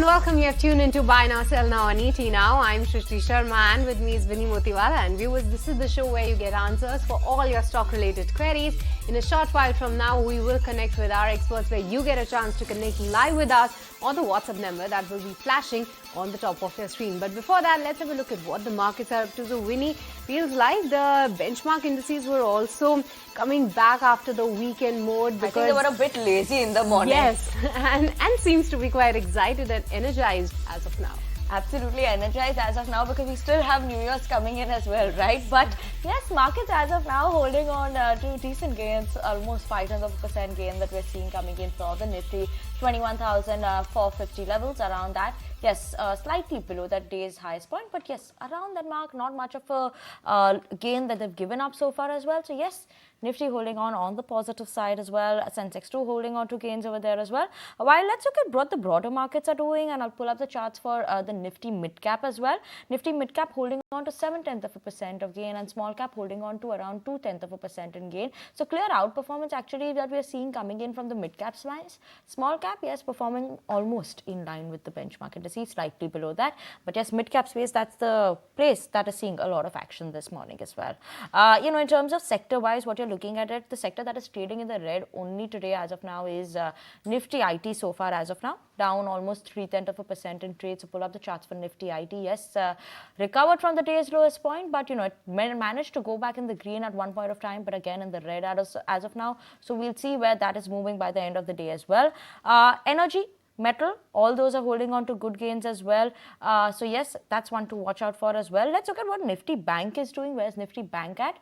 welcome. You have tuned into Buy Now, Sell Now on ET Now. I'm Shrishti Sharma and with me is Vinny Motiwala. And viewers, this is the show where you get answers for all your stock-related queries. In a short while from now, we will connect with our experts where you get a chance to connect live with us on the WhatsApp number that will be flashing on the top of your screen. But before that, let's have a look at what the markets are up to. So, Vinny, feels like the benchmark indices were also coming back after the weekend mode. I think they were a bit lazy in the morning. Yes, and seems to be quite excited and energized as of now. Absolutely energized as of now because we still have New Year's coming in as well, right? But yes, markets as of now holding on to decent gains, almost 0.5% gain that we're seeing coming in for the Nifty, 21,450 levels, around that. Yes, slightly below that day's highest point, but yes, around that mark, not much of a gain that they've given up so far as well. So yes, Nifty holding on the positive side as well. Sensex 2 holding on to gains over there as well. While let's look at what the broader markets are doing, and I'll pull up the charts for the Nifty mid-cap as well. Nifty mid-cap holding on to 0.7% of gain and small cap holding on to around 0.2% in gain. So clear outperformance actually that we are seeing coming in from the mid-cap space. Small cap, yes, performing almost in line with the benchmark indices, slightly below that. But yes, mid-cap space, that's the place that is seeing a lot of action this morning as well. In terms of sector-wise, what you're looking at it, the sector that is trading in the red only today as of now is Nifty IT so far as of now, down almost 0.3% in trade. So pull up the charts for Nifty IT. Yes, recovered from the day's lowest point, but it managed to go back in the green at one point of time, but again in the red as of now. So we'll see where that is moving by the end of the day as well. Energy, metal, all those are holding on to good gains as well. So yes, that's one to watch out for as well. Let's look at what Nifty Bank is doing. Where's Nifty Bank at?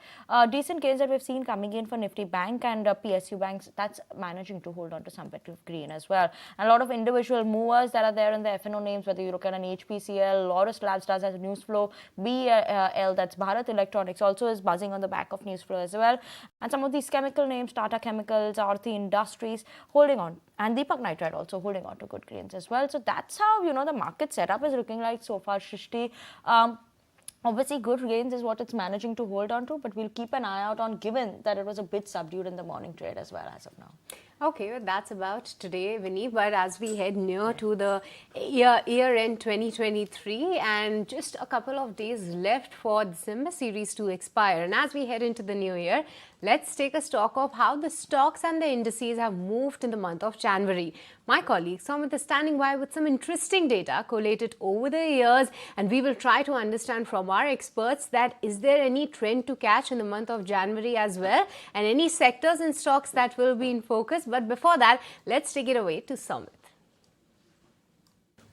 Decent gains that we've seen coming in for Nifty Bank and PSU banks. That's managing to hold on to some bit of green as well. And a lot of individual movers that are there in the F&O names, whether you look at an HPCL, Laurus Labs does has news flow, BEL, that's Bharat Electronics, also is buzzing on the back of news flow as well. And some of these chemical names, Tata Chemicals, Aarti Industries, holding on. And Deepak Nitrite also holding on to good gains as well. So that's how, the market setup is looking like so far, Shrishti. Obviously, good gains is what it's managing to hold on to, but we'll keep an eye out on, given that it was a bit subdued in the morning trade as well as of now. Okay, well, that's about today, Vinny. But as we head near to the year-end 2023 and just a couple of days left for December series to expire, and as we head into the new year, let's take a stock of how the stocks and the indices have moved in the month of January. My colleague Somit is standing by with some interesting data collated over the years, and we will try to understand from our experts that is there any trend to catch in the month of January as well, and any sectors and stocks that will be in focus. But before that, let's take it away to Somit.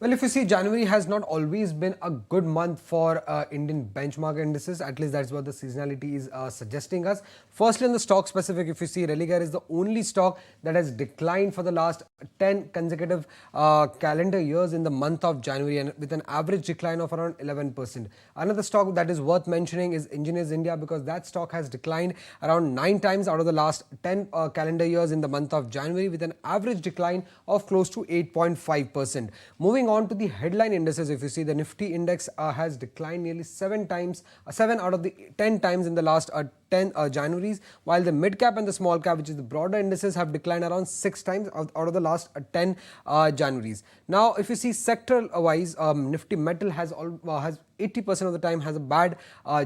Well, if you see, January has not always been a good month for Indian benchmark indices. At least that's what the seasonality is suggesting us. Firstly, on the stock specific, if you see, Religare is the only stock that has declined for the last 10 consecutive calendar years in the month of January, and with an average decline of around 11%. Another stock that is worth mentioning is Engineers India, because that stock has declined around 9 times out of the last 10 calendar years in the month of January, with an average decline of close to 8.5%. Moving on to the headline indices, if you see, the Nifty index has declined nearly 7 out of the 10 times in the last 10 Januaries, while the mid cap and the small cap, which is the broader indices, have declined around 6 times out of the last 10 Januaries. Now, if you see sectoral wise, Nifty metal has 80% of the time has a bad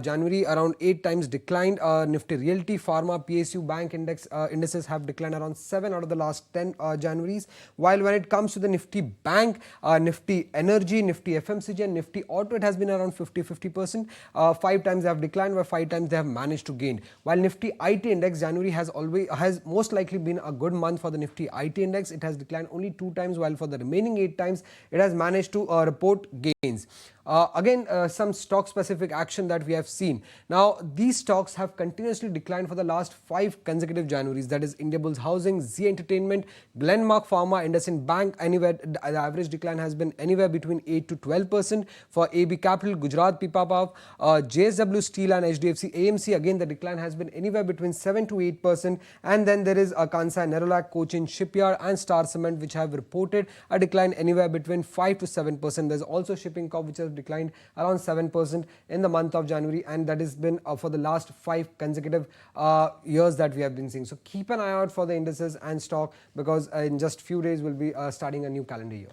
January, around 8 times declined. Nifty Realty, Pharma, PSU bank indices have declined around 7 out of the last 10 Januaries. While when it comes to the Nifty bank, Nifty Energy, Nifty FMCG and Nifty Auto, it has been around 50%. 5 times they have declined, while 5 times they have managed to gain. While Nifty IT index, January has most likely been a good month for the Nifty IT index. It has declined only 2 times, while for the remaining 8 times it has managed to report gains. Again, some stock specific action that we have seen. Now, these stocks have continuously declined for the last 5 consecutive Januaries. That is Indiabulls Housing, Z Entertainment, Glenmark Pharma, IndusInd Bank. Anywhere the average decline has been anywhere between 8 to 12%. For AB Capital, Gujarat Pipavav, JSW Steel and HDFC AMC, again the decline has been anywhere between 7 to 8%. And then there is Kansai Nerolac, Cochin Shipyard and Star Cement, which have reported a decline anywhere between 5 to 7%. There's also Shipping Corp, which has declined around 7% in the month of January, and that has been for the last 5 consecutive years that we have been seeing. So keep an eye out for the indices and stock, because in just few days we'll be starting a new calendar year.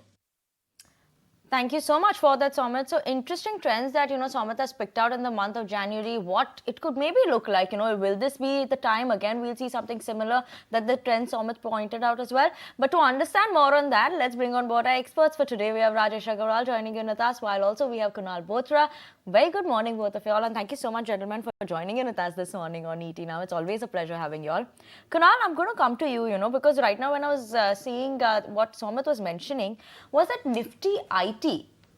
Thank you so much for that, Somit. So interesting trends that, Somit has picked out in the month of January. What it could maybe look like, will this be the time again we'll see something similar that the trend Somit pointed out as well? But to understand more on that, let's bring on board our experts for today. We have Rajesh Agarwal joining in with us, while also we have Kunal Bothra. Very good morning, both of you all, and thank you so much, gentlemen, for joining in with us this morning on ET Now. It's always a pleasure having you all. Kunal, I'm going to come to you, because right now when I was seeing what Somit was mentioning, was that Nifty IT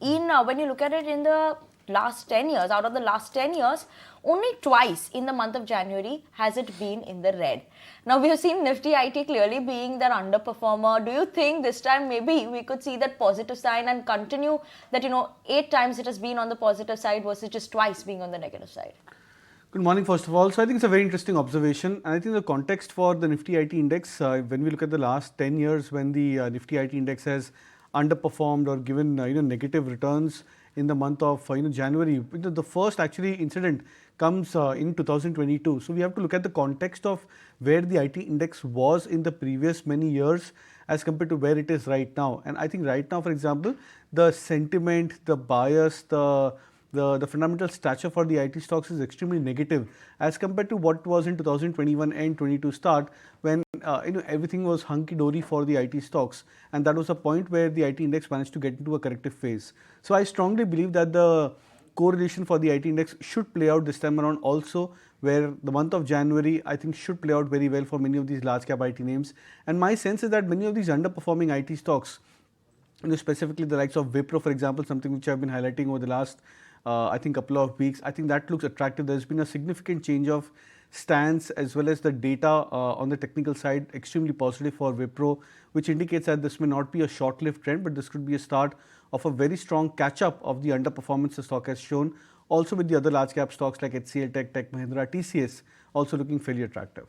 in when you look at it in the last 10 years, out of the last 10 years, only twice in the month of January has it been in the red. Now we have seen Nifty IT clearly being that underperformer. Do you think this time maybe we could see that positive sign and continue that, 8 times it has been on the positive side versus just twice being on the negative side? Good morning, first of all. So I think it's a very interesting observation. And I think the context for the Nifty IT index, when we look at the last 10 years, when the Nifty IT index has underperformed or given negative returns in the month of January, the first actually incident comes in 2022. So we have to look at the context of where the IT index was in the previous many years as compared to where it is right now. And I think right now, for example, the sentiment, the bias, the fundamental stature for the IT stocks is extremely negative as compared to what was in 2021 and 22 start, when everything was hunky-dory for the IT stocks, and that was a point where the IT index managed to get into a corrective phase. So I strongly believe that the correlation for the IT index should play out this time around also, where the month of January I think should play out very well for many of these large cap IT names. And my sense is that many of these underperforming IT stocks, specifically the likes of Wipro, for example, something which I've been highlighting over the last I think couple of weeks, I think that looks attractive. There's been a significant change of stance as well as the data on the technical side extremely positive for Wipro, which indicates that this may not be a short-lived trend, but this could be a start of a very strong catch-up of the underperformance the stock has shown. Also with the other large cap stocks like HCL Tech, Tech Mahindra, TCS also looking fairly attractive.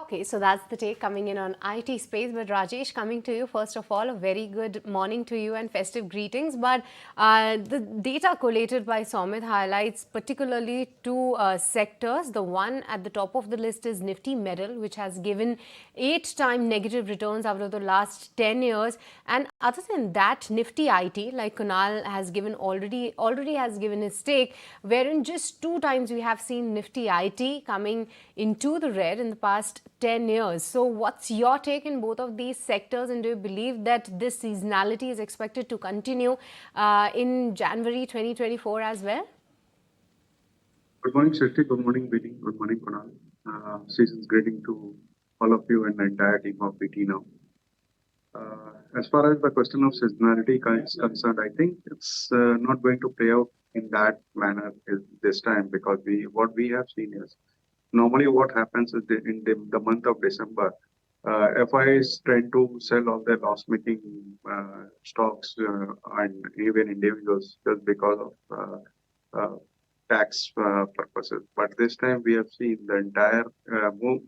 Okay, so that's the take coming in on IT space. But Rajesh, coming to you, first of all, a very good morning to you and festive greetings. But the data collated by Somit highlights particularly two sectors. The one at the top of the list is Nifty Metal, which has given 8-time negative returns out of the last 10 years. And other than that, Nifty IT, like Kunal has given already has given his take, wherein just 2 times we have seen Nifty IT coming into the red in the past 10 years. So what's your take in both of these sectors, and do you believe that this seasonality is expected to continue in January 2024 as well? Good morning, Shakti. Good morning, Vinny. Good morning, Kunal. Season's greeting to all of you and the entire team of BT Now. As far as the question of seasonality is concerned, I think it's not going to play out in that manner this time, because what we have seen is normally what happens is in the month of December, FIs tend to sell all their loss-making stocks and even individuals just because of tax purposes. But this time we have seen the entire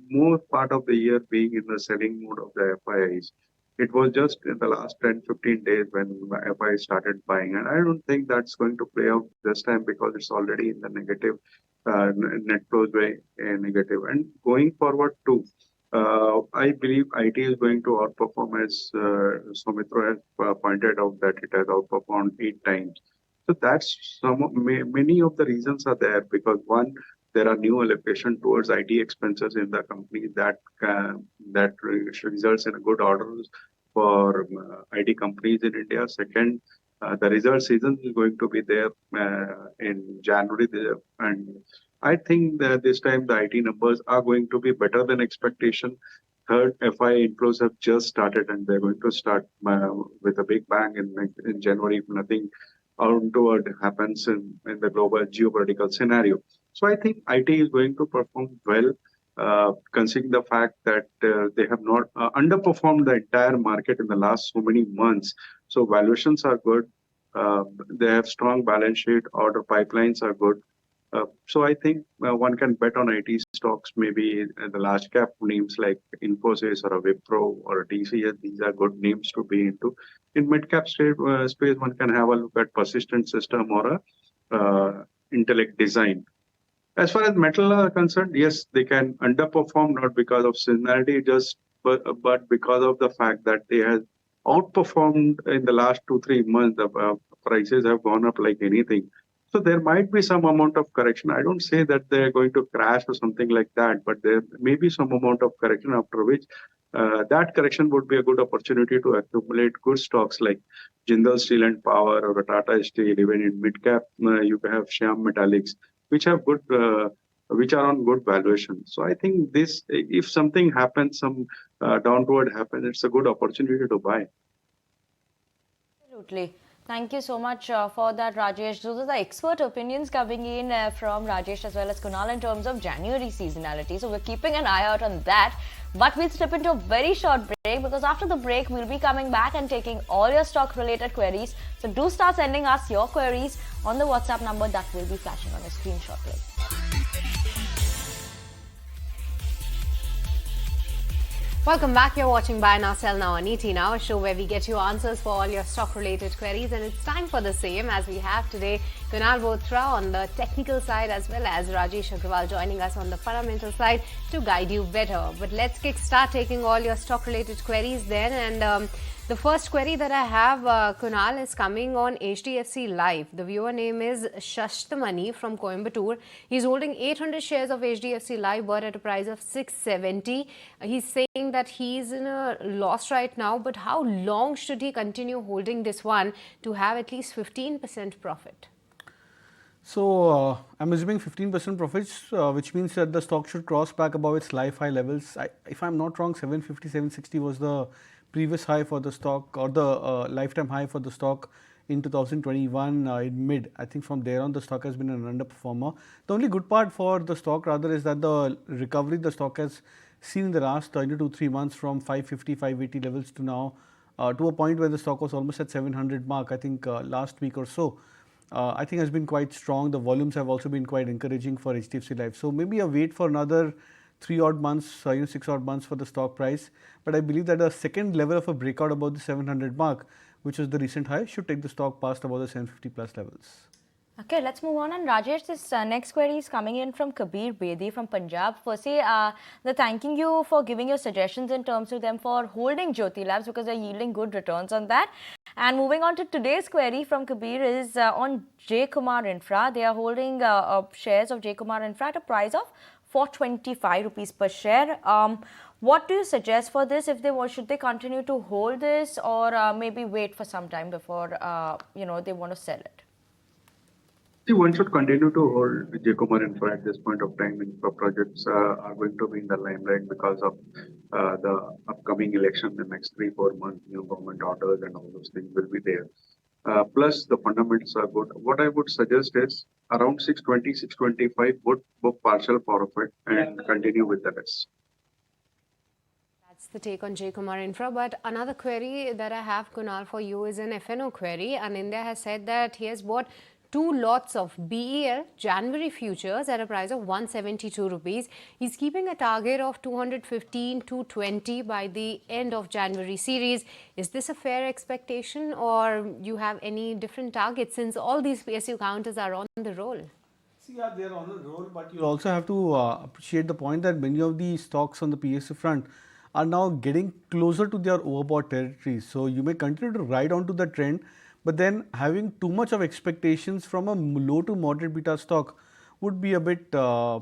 more part of the year being in the selling mode of the FIs. It was just in the last 10-15 days when FIs started buying, and I don't think that's going to play out this time because it's already in the negative net flows way negative. And going forward too, I believe IT is going to outperform, as Soumitra has pointed out that it has outperformed 8 times. So that's many of the reasons are there, because one, there are new allocation towards IT expenses in the company that results in good orders for IT companies in India. Second, the result season is going to be there in January, and I think that this time the IT numbers are going to be better than expectation. Third, FI inflows have just started, and they're going to start with a big bang in January if nothing untoward happens in the global geopolitical scenario. So I think IT is going to perform well, considering the fact that they have not underperformed the entire market in the last so many months. So valuations are good. They have strong balance sheet. Order pipelines are good. So I think one can bet on IT stocks, maybe the large cap names like Infosys or a Wipro or a TCS. These are good names to be into. In mid cap space, one can have a look at Persistent System or a Intellect Design. As far as metal are concerned, yes, they can underperform not because of seasonality, but because of the fact that they have outperformed in the last 2 3 months. The prices have gone up like anything. So there might be some amount of correction. I don't say that they're going to crash or something like that, but there may be some amount of correction after which that correction would be a good opportunity to accumulate good stocks like Jindal Steel and Power or Tata Steel. Even in mid cap, you have Shyam Metallics, which have good, which are on good valuation. So I think this, if something happens, some downward happens, it's a good opportunity to buy. Absolutely. Thank you so much for that, Rajesh. Those are the expert opinions coming in from Rajesh as well as Kunal in terms of January seasonality. So we're keeping an eye out on that. But we'll step into a very short break because after the break, we'll be coming back and taking all your stock related queries. So do start sending us your queries on the WhatsApp number that will be flashing on your screen shortly. Welcome back. You're watching Buy Now, Sell Now on ET Now, a show where we get you answers for all your stock-related queries. And it's time for the same as we have today Kunal Bothra on the technical side as well as Rajesh Agrawal joining us on the fundamental side to guide you better. But let's start taking all your stock-related queries then. And the first query that I have, Kunal, is coming on HDFC Live. The viewer name is Shashtamani from Coimbatore. He's holding 800 shares of HDFC Live, but at a price of 670. He's saying that he's in a loss right now, but how long should he continue holding this one to have at least 15% profit? So I'm assuming 15% profits, which means that the stock should cross back above its life high levels. If I'm not wrong, 750, 760 was the previous high for the stock, or the lifetime high for the stock in 2021 in mid. I think from there on the stock has been an underperformer. The only good part for the stock rather is that the recovery the stock has seen in the last 2-3 months from 550, 580 levels to now to a point where the stock was almost at 700 mark, I think last week or so. I think has been quite strong. The volumes have also been quite encouraging for HDFC Life. So maybe a wait for another 3-odd months, 6-odd months for the stock price. But I believe that a second level of a breakout above the 700 mark, which was the recent high, should take the stock past about the 750 plus levels. Okay, let's move on. And Rajesh, this next query is coming in from Kabir Bedi from Punjab. Firstly, they're thanking you for giving your suggestions in terms of them for holding Jyoti Labs because they're yielding good returns on that. And moving on to today's query from Kabir is on J Kumar Infra. They are holding shares of J Kumar Infra at a price of 425 rupees per share. What do you suggest for this? If they should they continue to hold this, or maybe wait for some time before they want to sell it? See, one should continue to hold Jacomar Infra at this point of time. Infra projects are going to be in the limelight because of the upcoming election in the next 3-4 months. New government orders and all those things will be there. Plus, the fundamentals are good. What I would suggest is around 620, 625 would book partial profit and continue with the rest. That's the take on J Kumar Infra. But another query that I have, Kunal, for you is an FNO query. And India has said that he has bought 2 lots of BEL January futures at a price of 172 rupees. He's keeping a target of 215 to 20 by the end of January series. Is this a fair expectation, or you have any different targets since all these PSU counters are on the roll? See, yeah, they're on the roll, but you also have to appreciate the point that many of the stocks on the PSU front are now getting closer to their overbought territory. So you may continue to ride onto the trend, but then having too much of expectations from a low to moderate beta stock would be a bit, a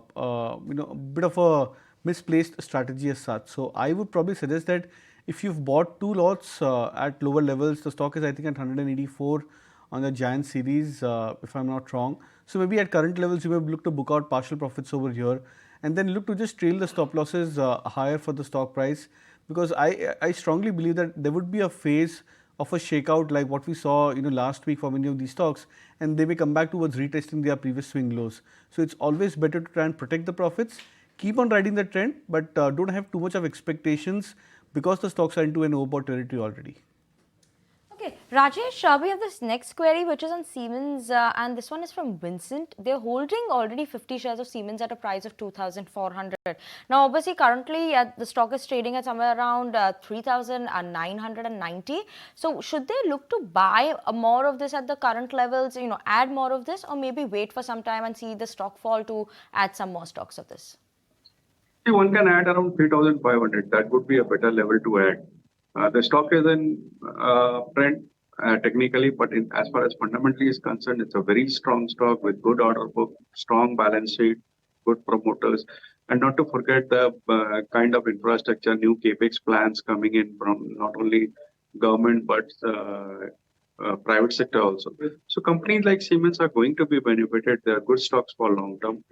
bit of a misplaced strategy as such. So I would probably suggest that if you've bought 2 lots at lower levels, the stock is I think at 184 on the Giant series, if I'm not wrong. So maybe at current levels, you may look to book out partial profits over here, and then look to just trail the stop losses higher for the stock price, because I strongly believe that there would be a phase of a shakeout like what we saw last week for many of these stocks, and they may come back towards retesting their previous swing lows. So it's always better to try and protect the profits, keep on riding the trend, but don't have too much of expectations because the stocks are into an overbought territory already. Okay, Rajesh, we have this next query which is on Siemens, and this one is from Vincent. They're holding already 50 shares of Siemens at a price of 2,400. Now, obviously, currently the stock is trading at somewhere around 3,990. So, should they look to buy more of this at the current levels, add more of this, or maybe wait for some time and see the stock fall to add some more stocks of this? See, one can add around 3,500. That would be a better level to add. The stock is in trend technically, but as far as fundamentally is concerned, it's a very strong stock with good order book, strong balance sheet, good promoters, and not to forget the kind of infrastructure, new capex plans coming in from not only government but private sector also. So companies like Siemens are going to be benefited. They are good stocks for long term.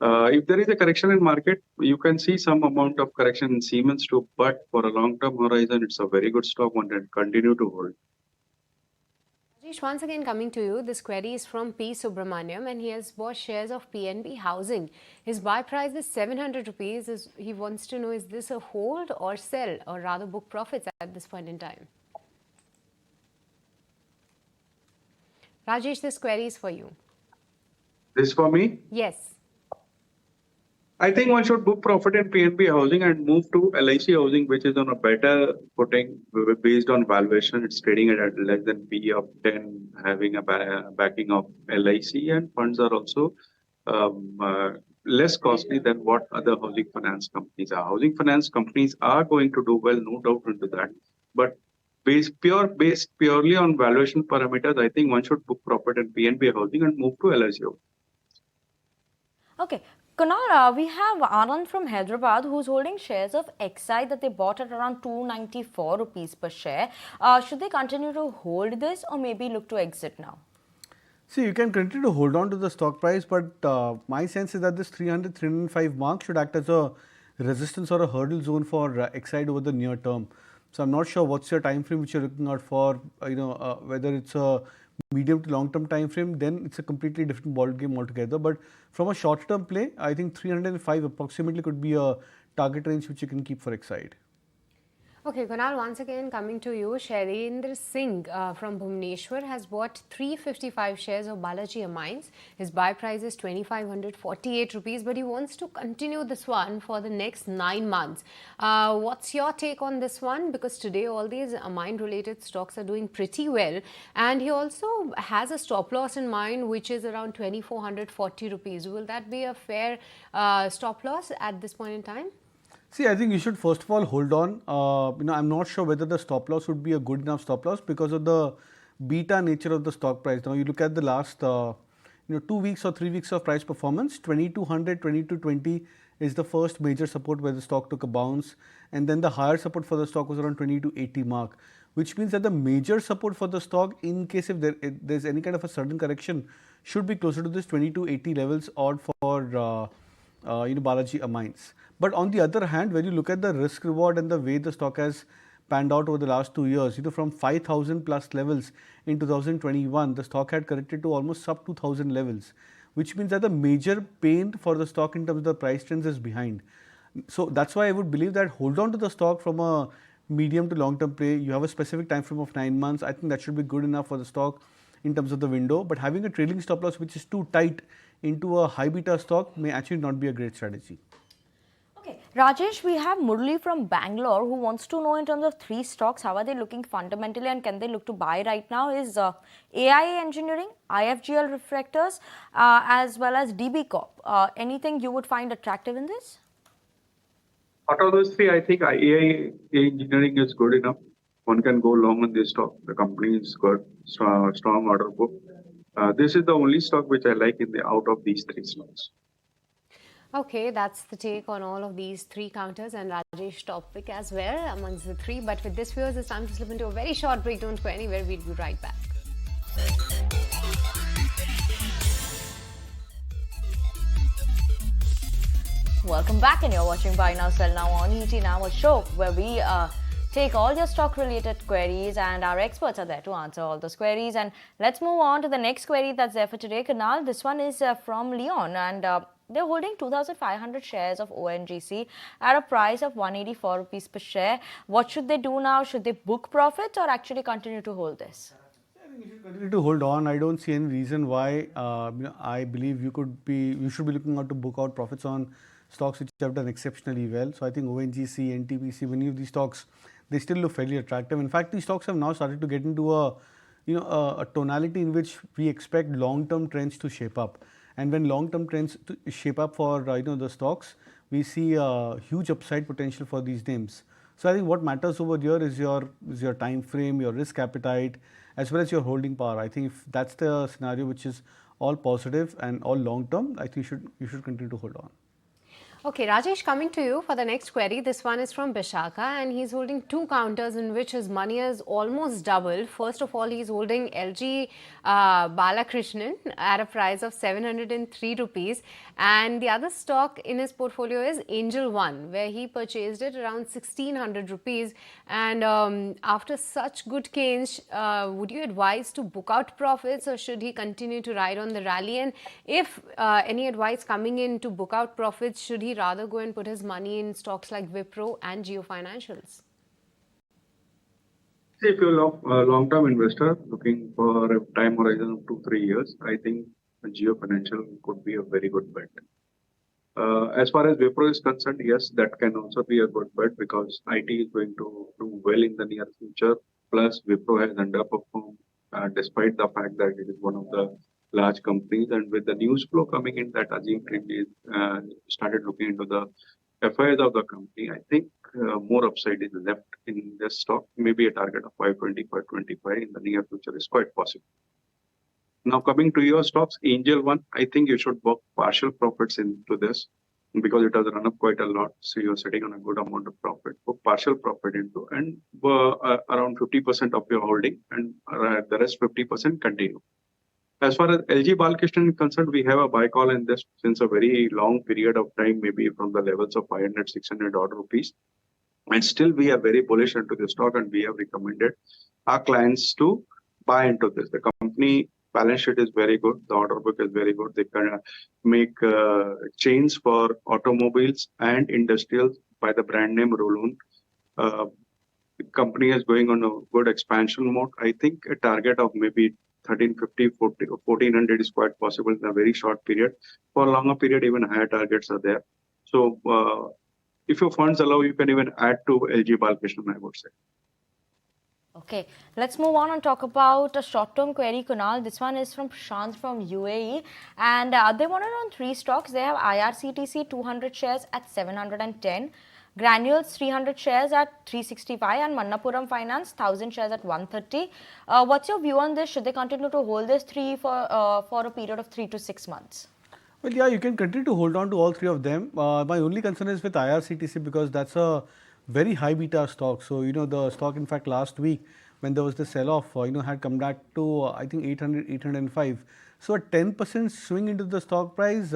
If there is a correction in market, you can see some amount of correction in Siemens too. But for a long-term horizon, it's a very good stock one and continue to hold. Rajesh, once again coming to you, this query is from P. Subramaniam and he has bought shares of PNB Housing. His buy price is 700 rupees. He wants to know, is this a hold or sell, or rather book profits at this point in time? Rajesh, this query is for you. This for me? Yes. I think one should book profit in PNB Housing and move to LIC Housing, which is on a better footing based on valuation. It's trading at less than P of 10, having a backing of LIC, and funds are also um, uh, less costly than what other housing finance companies are. Housing finance companies are going to do well, no doubt into that. But based purely on valuation parameters, I think one should book profit in PNB Housing and move to LIC Housing. Okay. Kunal, we have Anand from Hyderabad who's holding shares of XI that they bought at around 294 rupees per share. Should they continue to hold this or maybe look to exit now? See, you can continue to hold on to the stock price, but my sense is that this 300, 305 mark should act as a resistance or a hurdle zone for Exide over the near term. So I'm not sure what's your time frame which you're looking out for. Whether it's a medium to long term time frame, then it's a completely different ball game altogether. But from a short term play, I think 305 approximately could be a target range which you can keep for Exide. Okay, Kunal, once again coming to you, Shailendra Singh from Bhubaneswar has bought 355 shares of Balaji Amines. His buy price is 2,548 rupees, but he wants to continue this one for the next 9 months. What's your take on this one? Because today all these amine-related stocks are doing pretty well, and he also has a stop loss in mind, which is around 2,440 rupees. Will that be a fair stop loss at this point in time? See, I think you should first of all hold on. I'm not sure whether the stop loss would be a good enough stop loss because of the beta nature of the stock price. Now, you look at the last 2 weeks or 3 weeks of price performance. 2200, 2220 is the first major support where the stock took a bounce, and then the higher support for the stock was around 2280 mark, which means that the major support for the stock, in case if there's any kind of a sudden correction, should be closer to this 2280 levels odd for Balaji Amines. But on the other hand, when you look at the risk reward and the way the stock has panned out over the last 2 years, from 5,000 plus levels in 2021, the stock had corrected to almost sub 2,000 levels, which means that the major pain for the stock in terms of the price trends is behind. So that's why I would believe that hold on to the stock from a medium to long term play. You have a specific time frame of 9 months. I think that should be good enough for the stock in terms of the window. But having a trailing stop loss which is too tight into a high beta stock may actually not be a great strategy. Okay, Rajesh, we have Murli from Bangalore who wants to know in terms of 3 stocks, how are they looking fundamentally and can they look to buy right now? Is AIA Engineering, IFGL Refractors, as well as DB Corp. Anything you would find attractive in this? Out of those three, I think AI Engineering is good enough. One can go long on this stock. The company's got strong order book. This is the only stock which I like out of these 3 stocks. Okay, that's the take on all of these 3 counters and Rajesh top pick as well amongst the 3. But with this, viewers, it's time to slip into a very short break. Don't go anywhere. We'll be right back. Welcome back, and you're watching Buy Now Sell Now on ET Now, a show where we take all your stock related queries and our experts are there to answer all those queries. And let's move on to the next query that's there for today, Kunal. This one is from Leon, and they're holding 2,500 shares of ONGC at a price of 184 rupees per share. What should they do now? Should they book profits or actually continue to hold this? I think you should continue to hold on. I don't see any reason why. I believe you should be looking out to book out profits on stocks which have done exceptionally well. So I think ONGC, NTPC, many of these stocks, they still look fairly attractive. In fact, these stocks have now started to get into a tonality in which we expect long-term trends to shape up. And when long-term trends shape up for the stocks, we see a huge upside potential for these names. So I think what matters over here is your time frame, your risk appetite, as well as your holding power. I think if that's the scenario which is all positive and all long term, I think you should continue to hold on. Okay, Rajesh, coming to you for the next query. This one is from Bishaka, and he's holding two counters in which his money has almost doubled. First of all, he's holding LG Balakrishnan at a price of 703 rupees, and the other stock in his portfolio is Angel One, where he purchased it around 1600 rupees. And after such good gains, would you advise to book out profits, or should he continue to ride on the rally? And if any advice coming in to book out profits, should he rather go and put his money in stocks like Wipro and Geo Financials? See, if you're a long-term investor looking for a time horizon of 2-3 years, I think Geo Financial could be a very good bet. As far as Wipro is concerned, yes, that can also be a good bet because IT is going to do well in the near future. Plus, Wipro has underperformed despite the fact that it is one of the large companies. And with the news flow coming in that Azim Premji started looking into the affairs of the company, I think more upside is left in this stock. Maybe a target of 520, 525 in the near future is quite possible. Now, coming to your stocks, Angel One, I think you should book partial profits into this because it has run up quite a lot. So you're sitting on a good amount of profit. Book partial profit into and around 50% of your holding, and the rest 50% continue. As far as LG Balkrishnan is concerned, we have a buy call in this since a very long period of time, maybe from the levels of 500, 600 odd rupees. And still, we are very bullish into the stock, and we have recommended our clients to buy into this. The company balance sheet is very good. The order book is very good. They can make chains for automobiles and industrials by the brand name Rolun. The company is going on a good expansion mode. I think a target of maybe 1350, 1400 is quite possible in a very short period. For a longer period, even higher targets are there. So, if your funds allow, you can even add to LG Balkrishnan, I would say. Okay, let's move on and talk about a short-term query, Kunal. This one is from Prashant from UAE, and they wanted on three stocks. They have IRCTC 200 shares at 710, Granules 300 shares at 365, and Manappuram Finance 1000 shares at 130. What's your view on this? Should they continue to hold this three for a period of 3 to 6 months? Well, yeah, you can continue to hold on to all three of them. My only concern is with IRCTC because that's a very high beta stock. So, the stock, in fact, last week when there was the sell-off, had come back to, I think, 800, 805. So, a 10% swing into the stock price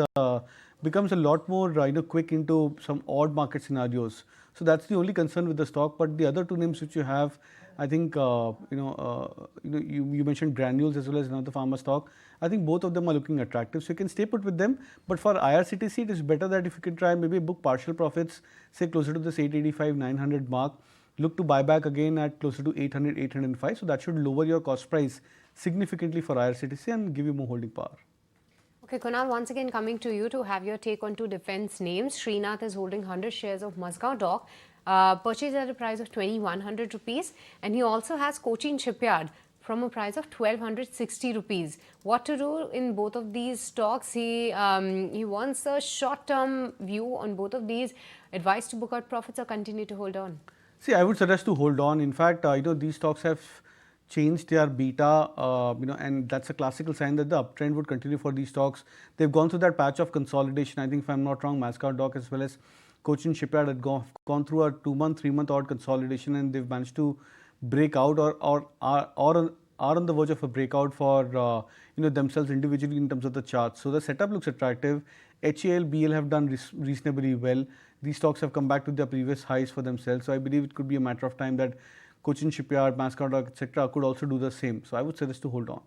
becomes a lot more, quick into some odd market scenarios. So, that's the only concern with the stock. But the other two names which you have, I think, you mentioned Granules as well as another pharma stock. I think both of them are looking attractive. So you can stay put with them. But for IRCTC, it is better that if you can try maybe book partial profits, say closer to this 885, 900 mark, look to buy back again at closer to 800, 805. So that should lower your cost price significantly for IRCTC and give you more holding power. Okay, Kunal, once again coming to you to have your take on two defense names. Srinath is holding 100 shares of Mazgaon Dock, purchased at a price of 2100 rupees, and he also has Cochin Shipyard from a price of 1260 rupees. What to do in both of these stocks? He wants a short-term view on both of these. Advice to book out profits or continue to hold on? See, I would suggest to hold on. In fact, these stocks have changed their beta, and that's a classical sign that the uptrend would continue for these stocks. They've gone through that patch of consolidation. I think, if I'm not wrong, Mazgaon Dock as well as Cochin Shipyard had gone through a 2-month, 3-month odd consolidation, and they've managed to break out or are on the verge of a breakout for themselves individually in terms of the charts. So the setup looks attractive. HAL, BL have done reasonably well. These stocks have come back to their previous highs for themselves. So I believe it could be a matter of time that Cochin Shipyard, Mazgaon Dock, etc. could also do the same. So I would suggest to hold on.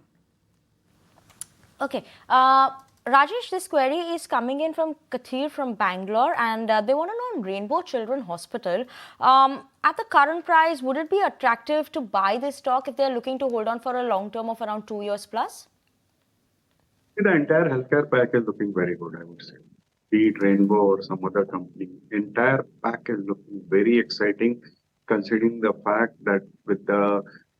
Okay. Rajesh, this query is coming in from Kathir from Bangalore, and they want to know on Rainbow Children Hospital. At the current price, would it be attractive to buy this stock if they're looking to hold on for a long term of around 2 years plus? The entire healthcare pack is looking very good, I would say. Be it Rainbow or some other company, entire pack is looking very exciting, considering the fact that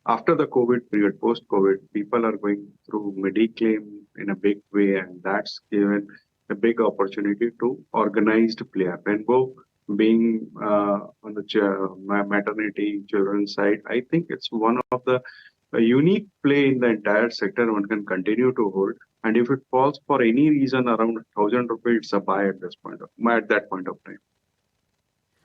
after the COVID period, post-COVID, people are going through Mediclaim in a big way, and that's given a big opportunity to organized player. Rainbow being on the maternity children side, I think it's one of the a unique play in the entire sector one can continue to hold. And if it falls for any reason around 1,000 rupees, it's a buy at this point of at that point of time.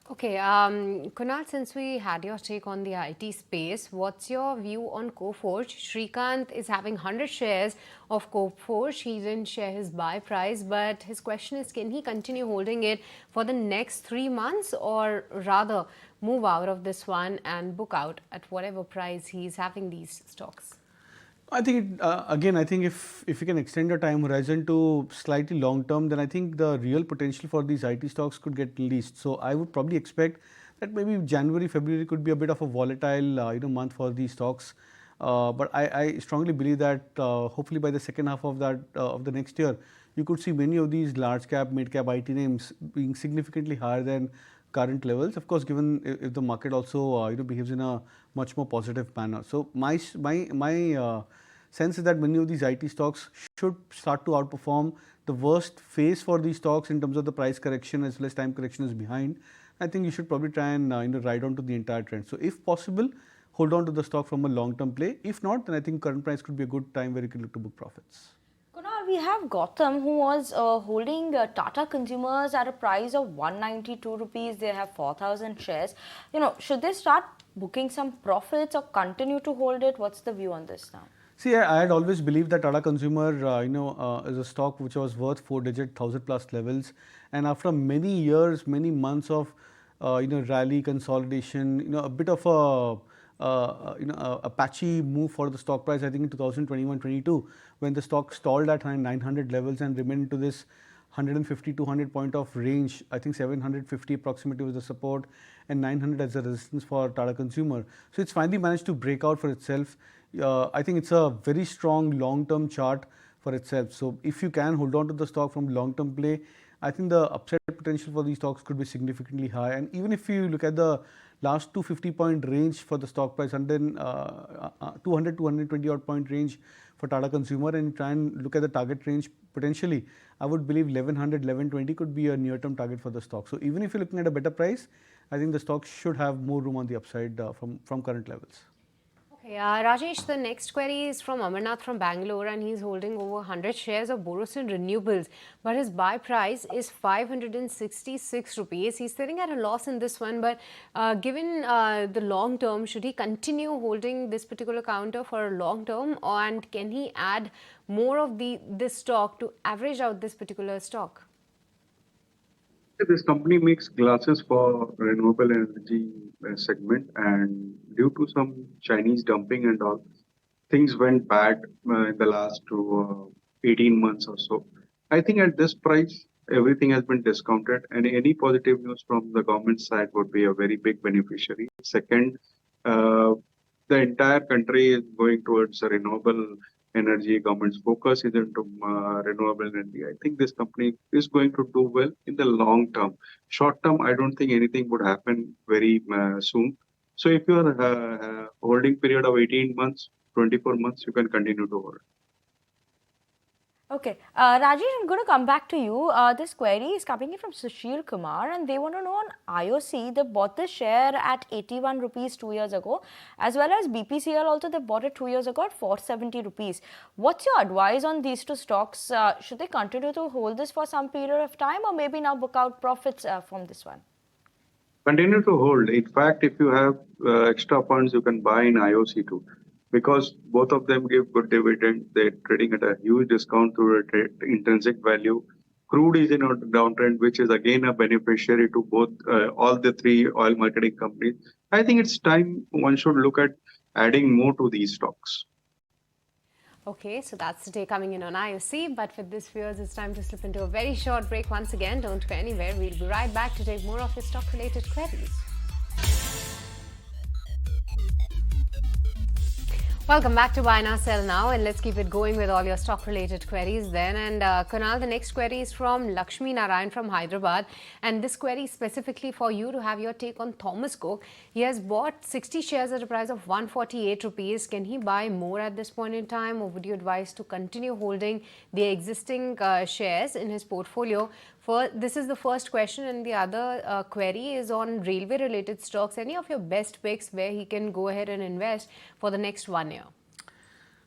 Okay, Kunal, since we had your take on the IT space, what's your view on Coforge? Shrikant is having 100 shares of Coforge. He didn't share his buy price, but his question is, can he continue holding it for the next 3 months, or rather move out of this one and book out at whatever price he's having these stocks? I think again, I think if you can extend your time horizon to slightly long term, then I think the real potential for these IT stocks could get released. So I would probably expect that maybe January, February could be a bit of a volatile month for these stocks. But I strongly believe that hopefully by the second half of that of the next year, you could see many of these large cap, mid cap IT names being significantly higher than current levels. Of course, given if the market also behaves in a much more positive manner. So my sense is that many of these IT stocks should start to outperform. The worst phase for these stocks in terms of the price correction as well as time correction is behind. I think you should probably try and ride on to the entire trend. So if possible, hold on to the stock from a long-term play. If not, then I think current price could be a good time where you can look to book profits. Kunal, we have Gautam who was holding Tata Consumers at a price of 192 rupees. They have 4,000 shares. Should they start booking some profits or continue to hold it? What's the view on this now? See, I had always believed that Tata Consumer, is a stock which was worth 4-digit 1,000+ levels, and after many years, many months of, rally consolidation, a bit of a patchy move for the stock price. I think in 2021-22, when the stock stalled at 900 levels and remained to this 150-200 point of range. I think 750 approximately was the support and 900 as a resistance for Tata Consumer. So it's finally managed to break out for itself. I think it's a very strong long-term chart for itself. So if you can hold on to the stock from long-term play, I think the upside potential for these stocks could be significantly high. And even if you look at the last 250-point range for the stock price and then 200-220 odd point range for Tata Consumer, and try and look at the target range potentially, I would believe 1100, 1120 could be a near-term target for the stock. So even if you're looking at a better price, I think the stock should have more room on the upside from current levels. Okay, Rajesh, the next query is from Amarnath from Bangalore, and he's holding over 100 shares of Borosil Renewables, but his buy price is 566 rupees. He's sitting at a loss in this one, but given the long term, should he continue holding this particular counter for a long term, and can he add more of this stock to average out this particular stock? This company makes glasses for renewable energy segment, and due to some Chinese dumping and all, things went bad in the last 18 months or so. I think at this price, everything has been discounted, and any positive news from the government side would be a very big beneficiary. Second, the entire country is going towards a renewable energy. Government's focus is into renewable energy. I think this company is going to do well in the long term. Short term, I don't think anything would happen very soon. So if you are holding period of 18 months, 24 months, you can continue to hold. Okay, Rajesh, I'm going to come back to you. This query is coming in from Sushil Kumar, and they want to know on IOC. They bought the share at 81 rupees 2 years ago, as well as BPCL also. They bought it 2 years ago at 470 rupees. What's your advice on these two stocks? Should they continue to hold this for some period of time, or maybe now book out profits from this one? Continue to hold. In fact, if you have extra funds, you can buy in IOC too, because both of them give good dividend. They're trading at a huge discount to intrinsic value. Crude is in a downtrend, which is again a beneficiary to both all the three oil marketing companies. I think it's time one should look at adding more to these stocks. Okay, so that's the day coming in on IOC. But with this, viewers, it's time to slip into a very short break once again. Don't go anywhere. We'll be right back to take more of your stock-related queries. Welcome back to Buy Now, Sell Now, and let's keep it going with all your stock-related queries then. And Kunal, the next query is from Lakshmi Narayan from Hyderabad, and this query is specifically for you to have your take on Thomas Cook. He has bought 60 shares at a price of 148 rupees. Can he buy more at this point in time, or would you advise to continue holding the existing shares in his portfolio This is the first question, and the other query is on railway related stocks. Any of your best picks where he can go ahead and invest for the next 1 year?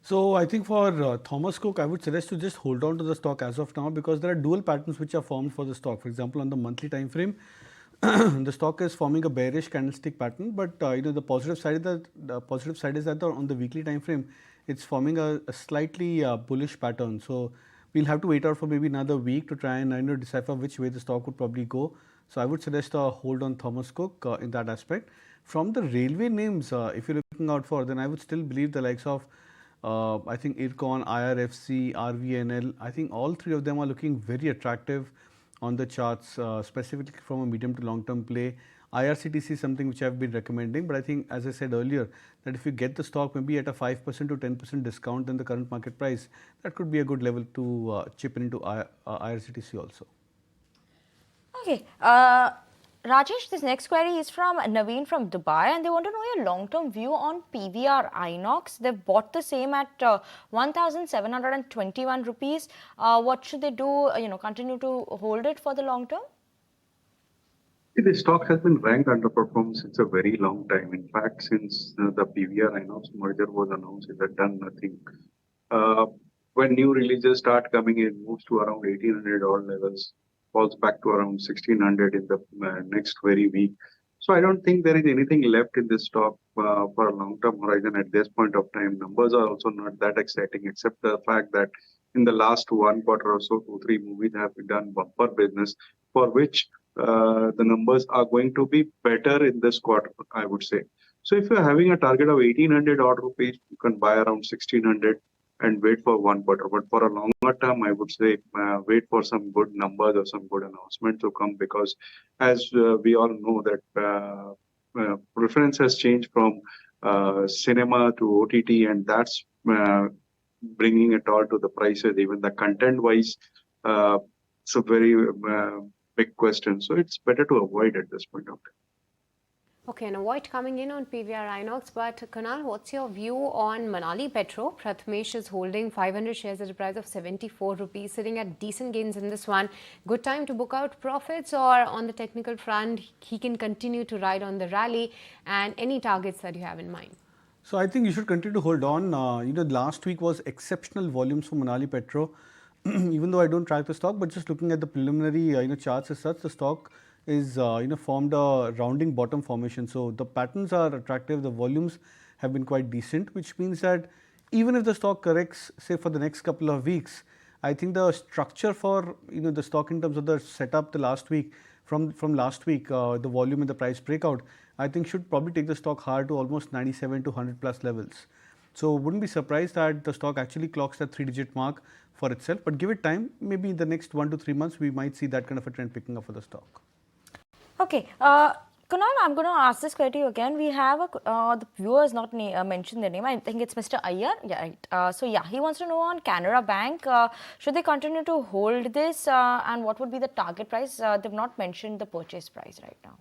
So I think for Thomas Cook, I would suggest to just hold on to the stock as of now, because there are dual patterns which are formed for the stock. For example, on the monthly time frame, the stock is forming a bearish candlestick pattern, but the positive side is that on the weekly time frame, it's forming a slightly bullish pattern. So we'll have to wait out for maybe another week to try and decipher which way the stock would probably go. So I would suggest a hold on Thomas Cook in that aspect. From the railway names, if you're looking out for, then I would still believe the likes of I think IRCON, IRFC, RVNL. I think all three of them are looking very attractive on the charts, specifically from a medium to long term play. IRCTC is something which I've been recommending, but I think, as I said earlier, that if you get the stock maybe at a 5% to 10% discount than the current market price, that could be a good level to chip in into IRCTC also. Okay. Rajesh, this next query is from Naveen from Dubai, and they want to know your long-term view on PVR Inox. They've bought the same at 1,721 rupees. What should they do? Continue to hold it for the long term? The stock has been ranked underperformed since a very long time. In fact, since the PVR Inox merger was announced, it had done nothing. When new releases start coming in, moves to around 1800 odd levels, falls back to around 1600 in the next very week. So I don't think there is anything left in this stock for a long-term horizon at this point of time. Numbers are also not that exciting, except the fact that in the last 1 quarter or so, 2, 3 movies have done bumper business, for which the numbers are going to be better in this quarter, I would say. So if you're having a target of 1800 odd rupees, you can buy around 1600 and wait for 1 quarter. But for a longer term, I would say wait for some good numbers or some good announcement to come, because as we all know that preference has changed from cinema to OTT, and that's bringing it all to the prices. Even the content-wise, it's a very big question. So it's better to avoid at this point of time. Okay, and avoid coming in on PVR Inox. But Kunal, what's your view on Manali Petro? Prathamesh is holding 500 shares at a price of 74 rupees, sitting at decent gains in this one. Good time to book out profits, or on the technical front, he can continue to ride on the rally? And any targets that you have in mind? So I think you should continue to hold on. Last week was exceptional volumes for Manali Petro. Even though I don't track the stock, but just looking at the preliminary charts as such, the stock is formed a rounding bottom formation. So the patterns are attractive. The volumes have been quite decent, which means that even if the stock corrects, say for the next couple of weeks, I think the structure for the stock in terms of the setup the last week from last week, the volume and the price breakout, I think should probably take the stock higher to almost 97 to 100 plus levels. So wouldn't be surprised that the stock actually clocks that 3-digit mark for itself, but give it time. Maybe in the next 1 to 3 months, we might see that kind of a trend picking up for the stock. Okay. Kunal, I'm going to ask this question to you again. We have the viewer has not mentioned their name. I think it's Mr. Iyer. Yeah, right. He wants to know on Canara Bank, should they continue to hold this, and what would be the target price? They've not mentioned the purchase price right now.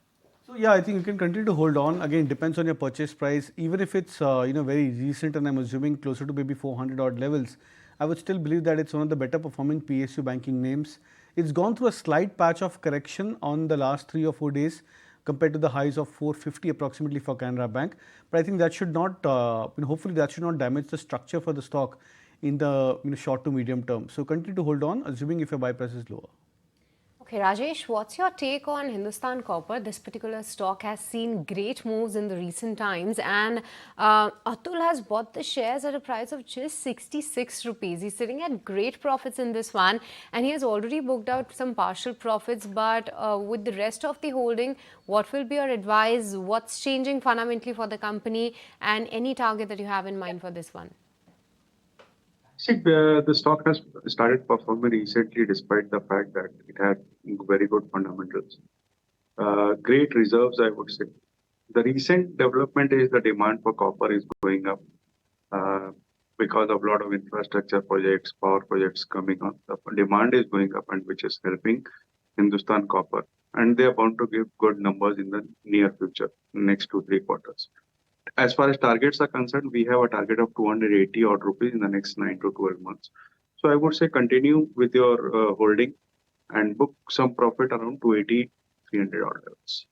So yeah, I think you can continue to hold on. Again, depends on your purchase price. Even if it's very recent, and I'm assuming closer to maybe 400 odd levels, I would still believe that it's one of the better performing PSU banking names. It's gone through a slight patch of correction on the last 3 or 4 days compared to the highs of 450 approximately for Canara Bank. But I think that should not, hopefully that should not damage the structure for the stock in the short to medium term. So continue to hold on, assuming if your buy price is lower. Okay, Rajesh, what's your take on Hindustan Copper? This particular stock has seen great moves in the recent times, and Atul has bought the shares at a price of just 66 rupees. He's sitting at great profits in this one, and he has already booked out some partial profits. But with the rest of the holding, what will be your advice? What's changing fundamentally for the company, and any target that you have in mind for this one? See, the stock has started performing recently, despite the fact that it had very good fundamentals. Great reserves, I would say. The recent development is the demand for copper is going up because of a lot of infrastructure projects, power projects coming on. The demand is going up, and which is helping Hindustan Copper. And they are bound to give good numbers in the near future, next 2-3 quarters. As far as targets are concerned, we have a target of 280 odd rupees in the next 9 to 12 months. So I would say continue with your holding. and book some profit around 280, 300 odd levels.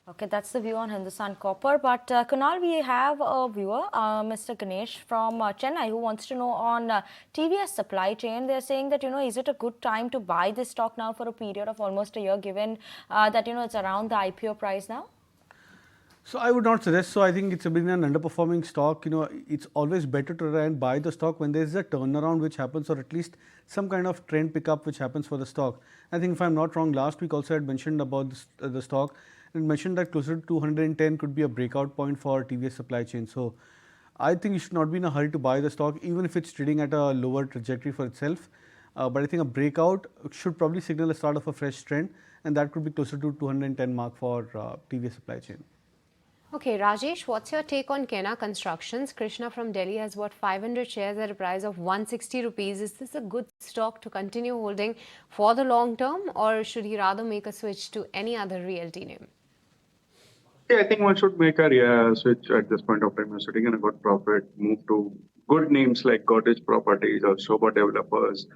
Okay, that's the view on Hindustan Copper. But Kunal, we have a viewer, Mr. Ganesh from Chennai, who wants to know on TVS supply chain. They're saying that, is it a good time to buy this stock now for a period of almost a year, given that, it's around the IPO price now? So I would not suggest so. I think it's been an underperforming stock. It's always better to try and buy the stock when there's a turnaround which happens, or at least some kind of trend pickup which happens for the stock. I think if I'm not wrong, last week also I had mentioned about this, the stock and mentioned that closer to 210 could be a breakout point for TVS supply chain. So I think you should not be in a hurry to buy the stock, even if it's trading at a lower trajectory for itself. But I think a breakout should probably signal a start of a fresh trend, and that could be closer to 210 mark for TVS supply chain. Okay, Rajesh, what's your take on Kena Constructions? Krishna from Delhi has bought 500 shares at a price of 160 rupees. Is this a good stock to continue holding for the long term, or should he rather make a switch to any other realty name? Yeah, I think one should make a switch at this point of time. You're sitting in a good profit, move to good names like Cottage Properties or Soba Developers.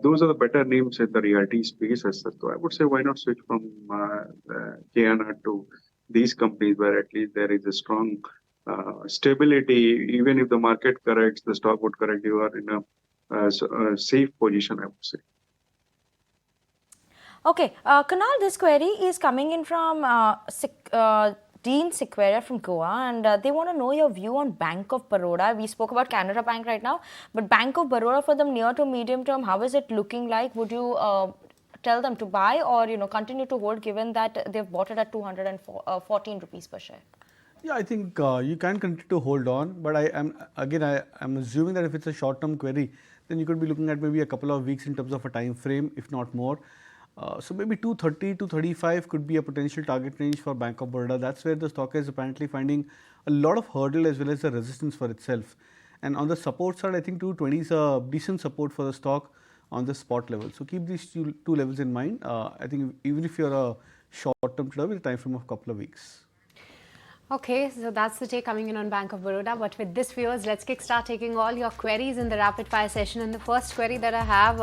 Those are the better names in the realty space as such. So I would say why not switch from KNR to these companies where at least there is a strong stability. Even if the market corrects, the stock would correct, you are in a safe position, I would say. Okay, Kunal, this query is coming in from Dean Sequeira from Goa, and they want to know your view on Bank of Baroda. We spoke about Canara Bank right now, but Bank of Baroda for them near to medium term, how is it looking like? Would you tell them to buy or continue to hold, given that they've bought it at 214 rupees per share? Yeah, I think you can continue to hold on, but I'm assuming that if it's a short-term query, then you could be looking at maybe a couple of weeks in terms of a time frame, if not more. So maybe 230 to 35 could be a potential target range for Bank of Baroda. That's where the stock is apparently finding a lot of hurdle as well as the resistance for itself. And on the support side, I think 220 is a decent support for the stock on the spot level. So keep these two levels in mind. I think even if you're a short-term trader with a time frame of a couple of weeks. Okay, so that's the take coming in on Bank of Baroda. But with this, viewers, let's kickstart taking all your queries in the rapid fire session. And the first query that I have,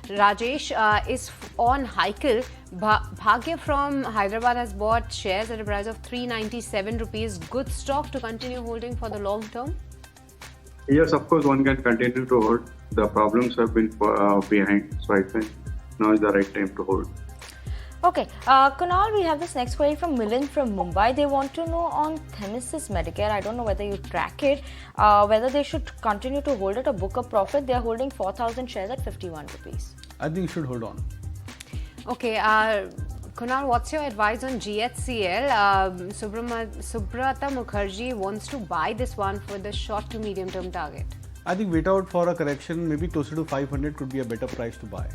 Rajesh, is on Hykal. Bhagya from Hyderabad has bought shares at a price of 397 rupees. Good stock to continue holding for the long term? Yes, of course, one can continue to hold. The problems have been behind. So I think now is the right time to hold. Okay, Kunal, we have this next query from Milind from Mumbai. They want to know on Themis Medicare. I don't know whether you track it, whether they should continue to hold it or book a profit. They are holding 4,000 shares at 51 rupees. I think you should hold on. Okay, Kunal, what's your advice on GHCL? Subrata Mukherjee wants to buy this one for the short to medium term target. I think wait out for a correction, maybe closer to 500 could be a better price to buy.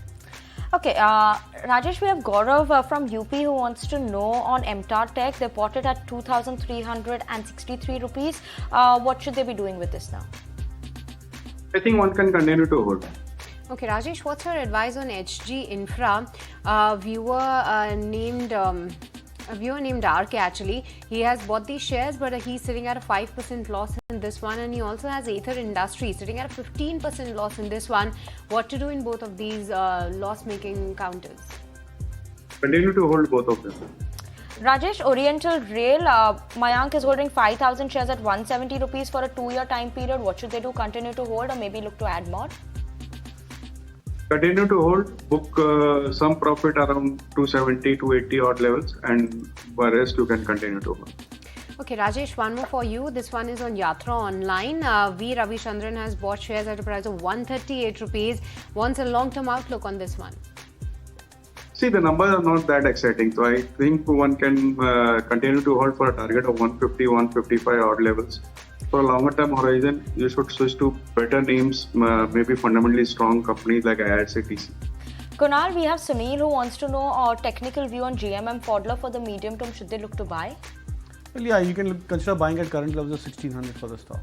Okay, Rajesh, we have Gaurav from UP who wants to know on MTAR Tech. They bought it at 2,363 rupees. What should they be doing with this now? I think one can continue to hold. Okay, Rajesh, what's your advice on HG Infra? A viewer named RK actually. He has bought these shares, but he's sitting at a 5% loss in this one, and he also has Aether Industries sitting at a 15% loss in this one. What to do in both of these loss-making counters? Continue to hold both of them. Rajesh, Oriental Rail, Mayank is holding 5,000 shares at 170 rupees for a 2-year time period. What should they do? Continue to hold or maybe look to add more? Continue to hold, book some profit around 270 to 80 odd levels, and the rest you can continue to hold. Okay, Rajesh, one more for you. This one is on Yatra Online. V. Ravichandran has bought shares at a price of 138 rupees. Wants a long-term outlook on this one. See, the numbers are not that exciting, so I think one can continue to hold for a target of 150, 155 odd levels. For a longer term horizon, you should switch to better names, maybe fundamentally strong companies like IRCTC. Kunal, we have Sunil who wants to know our technical view on GMM Pfaudler for the medium term. Should they look to buy? Well, yeah, you can consider buying at current levels of 1600 for the stock.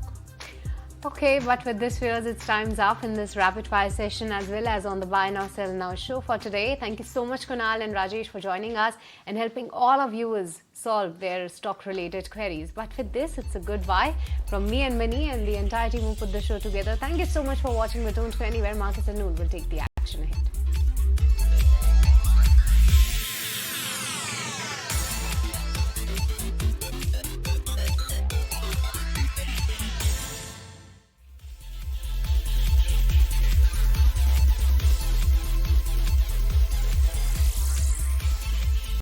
Okay, but with this, viewers, it's time's up in this rapid fire session as well as on the Buy Now Sell Now show for today. Thank you so much, Kunal and Rajesh, for joining us and helping all our viewers solve their stock-related queries. But with this, it's a goodbye from me and Mani and the entire team who put the show together. Thank you so much for watching. But don't go anywhere. Markets and Noon will take the action ahead.